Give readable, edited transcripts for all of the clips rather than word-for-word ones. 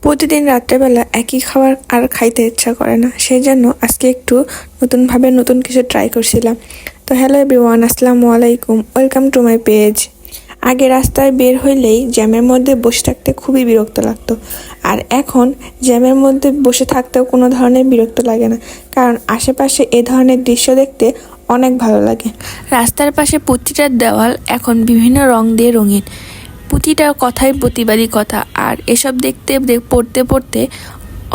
প্রতিদিন রাত্রেবেলা একই খাবার আর খাইতে ইচ্ছা করে না, সেই জন্য আজকে একটু নতুনভাবে নতুন কিছু ট্রাই করছিলাম। তো হ্যালো এভরিওয়ান, আসসালামু আলাইকুম, ওয়েলকাম টু মাই পেজ। আগে রাস্তায় বের হইলেই জ্যামের মধ্যে বসে থাকতে খুবই বিরক্ত লাগতো, আর এখন জ্যামের মধ্যে বসে থাকতেও কোনো ধরনের বিরক্ত লাগে না, কারণ আশেপাশে এ ধরনের দৃশ্য দেখতে অনেক ভালো লাগে। রাস্তার পাশে প্রতিটা দেওয়াল এখন বিভিন্ন রং দিয়ে রঙিন, প্রতিটা কথাই প্রতিবাদী কথা। আর এসব দেখতে পড়তে পড়তে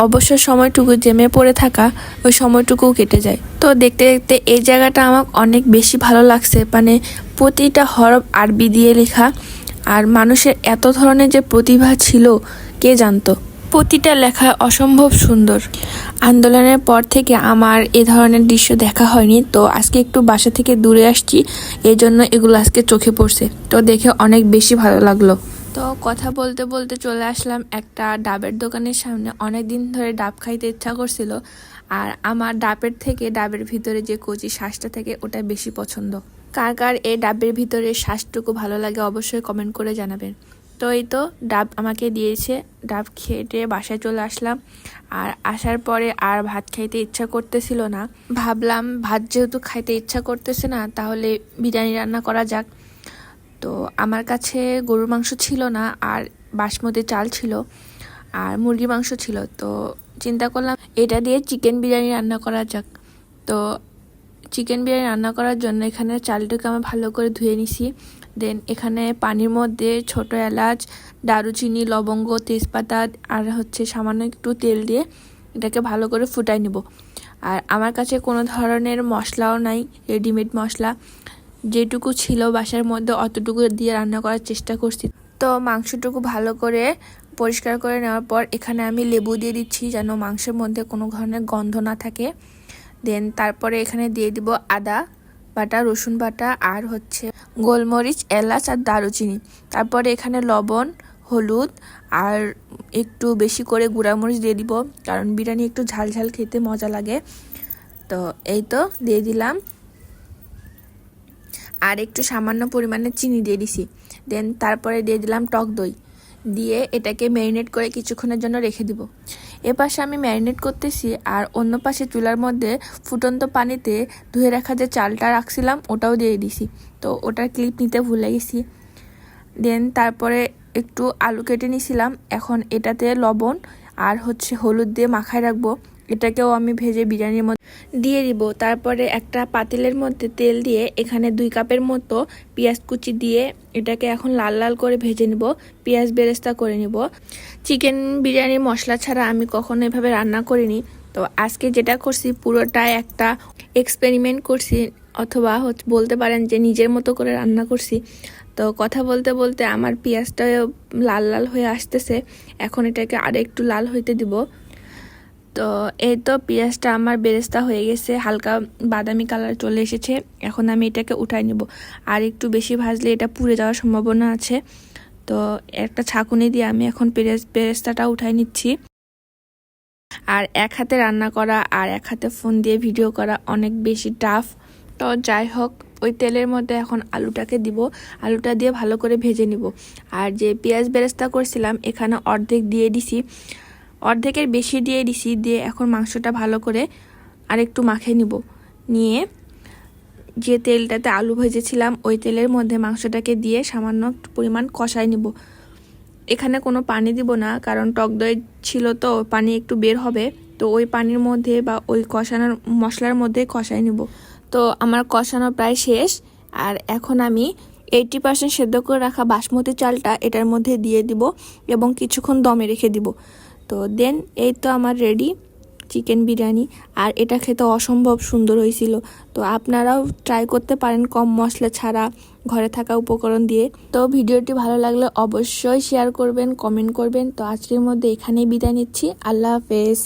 অবসর সময়টুকু জেমে পড়ে থাকা ওই সময়টুকুও কেটে যায়। তো দেখতে দেখতে এই জায়গাটা আমার অনেক বেশি ভালো লাগছে, মানে প্রতিটা হরফ আরবি দিয়ে লেখা, আর মানুষের এত ধরনের যে প্রতিভা ছিল কে জানতো। প্রতিটা লেখা অসম্ভব সুন্দর। আন্দোলনের পর থেকে আমার এ ধরনের দৃশ্য দেখা হয়নি, তো আজকে একটু বাসা থেকে দূরে আসছি, এই জন্য এগুলো আজকে চোখে পড়ছে, তো দেখে অনেক বেশি ভালো লাগলো। তো কথা বলতে বলতে চলে আসলাম একটা ডাবের দোকানের সামনে। অনেক দিন ধরে ডাব খাইতে ইচ্ছা করছিল, আর আমার ডাবের থেকে ডাবের ভিতরে যে কচি শ্বাসটা থাকে ওটা বেশি পছন্দ। কার কার এই ডাবের ভিতরে শ্বাসটুকু ভালো লাগে অবশ্যই কমেন্ট করে জানাবেন। তো এই তো ডাব আমাকে দিয়েছে, ডাব খেটে বাসায় চলে আসলাম। আর আসার পরে আর ভাত খাইতে ইচ্ছা করতেছিল না, ভাবলাম ভাত যেহেতু খাইতে ইচ্ছা করতেছে না, তাহলে বিরিয়ানি রান্না করা যাক। তো আমার কাছে গরুর মাংস ছিল না, আর বাসমতি চাল ছিল, আর মুরগি মাংস ছিল। তো চিন্তা করলাম এটা দিয়ে চিকেন বিরিয়ানি রান্না করা যাক। তো চিকেন বিরিয়ানি রান্না করার জন্য এখানে চালটাকে আমি ভালো করে ধুয়ে নিছি। দেন এখানে পানির মধ্যে ছোট এলাচ, দারুচিনি, লবঙ্গ, তেজপাতা আর সামান্য একটু তেল দিয়ে এটাকে ভালো করে ফুটাই নেব। আর আমার কাছে কোনো ধরনের মশলাও নাই, রেডিমেড মশলা যেটুকু ছিল বাসার মধ্যে অতটুকু দিয়ে রান্না করার চেষ্টা করছি। তো মাংসটুকু ভালো করে পরিষ্কার করে নেওয়ার পর এখানে আমি লেবু দিয়ে দিচ্ছি, যেন মাংসের মধ্যে কোনো ধরনের গন্ধ না থাকে। দেন তারপরে এখানে দিয়ে দিব আদা বাটা, রসুন বাটা, আর গোলমরিচ, এলাচ আর দারুচিনি। তারপরে এখানে লবণ, হলুদ আর একটু বেশি করে গুঁড়ামরিচ দিয়ে দিব, কারণ বিরিয়ানি একটু ঝাল ঝাল খেতে মজা লাগে। তো এই তো দিয়ে দিলাম, আর একটু সামান্য পরিমাণে চিনি দিয়ে দিছি। দেন তারপরে দিয়ে দিলাম টক দই, দিয়ে এটাকে ম্যারিনেট করে কিছুক্ষণের জন্য রেখে দিব। এপাশে আমি ম্যারিনেট করতেছি, আর অন্য পাশে চুলার মধ্যে ফুটন্ত পানিতে ধুয়ে রাখা যে চালটা রাখছিলাম ওটাও দিয়ে দিছি। তো ওটার ক্লিপ নিতে ভুলে গেছি। দেন তারপরে একটু আলু কেটে নিয়েছিলাম, এখন এটাতে লবণ আর হলুদ দিয়ে মাখায় রাখবো। এটাকেও আমি ভেজে বিরিয়ানির মধ্যে দিয়ে দিব। তারপরে একটা পাতিলের মধ্যে তেল দিয়ে এখানে 2 কাপের মতো পেঁয়াজ কুচি দিয়ে এটাকে এখন লাল লাল করে ভেজে নিব, পেঁয়াজ বেরেস্তা করে নিব। চিকেন বিরিয়ানির মশলা ছাড়া আমি কখনো এভাবে রান্না করিনি। তো আজকে যেটা করছি পুরোটাই একটা এক্সপেরিমেন্ট করছি, অথবা বলতে পারেন যে নিজের মতো করে রান্না করছি। তো কথা বলতে বলতে আমার পেঁয়াজটা লাল লাল হয়ে আসতেছে, এখন এটাকে আর একটু লাল হইতে দিব। তো এই তো পেঁয়াজটা আমার বেরেস্তা হয়ে গেছে, হালকা বাদামি কালার চলে এসেছে। এখন আমি এটাকে উঠাই নেব, আর একটু বেশি ভাজলে এটা পুড়ে যাওয়ার সম্ভাবনা আছে। তো একটা ছাঁকুনি দিয়ে আমি এখন বেরেস্তাটা উঠাই নিচ্ছি। আর এক হাতে রান্না করা আর এক হাতে ফোন দিয়ে ভিডিও করা অনেক বেশি টাফ। তো যাই হোক, ওই তেলের মধ্যে এখন আলুটাকে দিব, আলুটা দিয়ে ভালো করে ভেজে নিব। আর যে পেঁয়াজ বেরেস্তা করছিলাম এখানে অর্ধেক দিয়ে দিছি, অর্ধেকের বেশি দিয়ে দিছি। দিয়ে এখন মাংসটা ভালো করে আর একটু মাখিয়ে নিব, নিয়ে যে তেলটাতে আলু ভেজেছিলাম ওই তেলের মধ্যে মাংসটাকে দিয়ে সামান্য পরিমাণ কষাই নিব। এখানে কোনো পানি দিব না, কারণ টক দই ছিল তো পানি একটু বের হবে। তো ওই পানির মধ্যে বা ওই কষানোর মশলার মধ্যে কষাই নিব। তো আমার কষানো প্রায় শেষ, আর এখন আমি 80% সেদ্ধ করে রাখা বাসমতি চালটা এটার মধ্যে দিয়ে দিব এবং কিছুক্ষণ দমে রেখে দিব। তো দেন এই তো আমার রেডি চিকেন বিরিয়ানি, আর এটা খেতে অসম্ভব সুন্দর হয়েছিল। তো আপনারাও ট্রাই করতে পারেন কম মশলা ছাড়া ঘরে থাকা উপকরণ দিয়ে। তো ভিডিওটি ভালো লাগলে অবশ্যই শেয়ার করবেন, কমেন্ট করবেন। তো আজকের মধ্যে এখানেই বিদায় নিচ্ছি, আল্লাহ হাফেজ।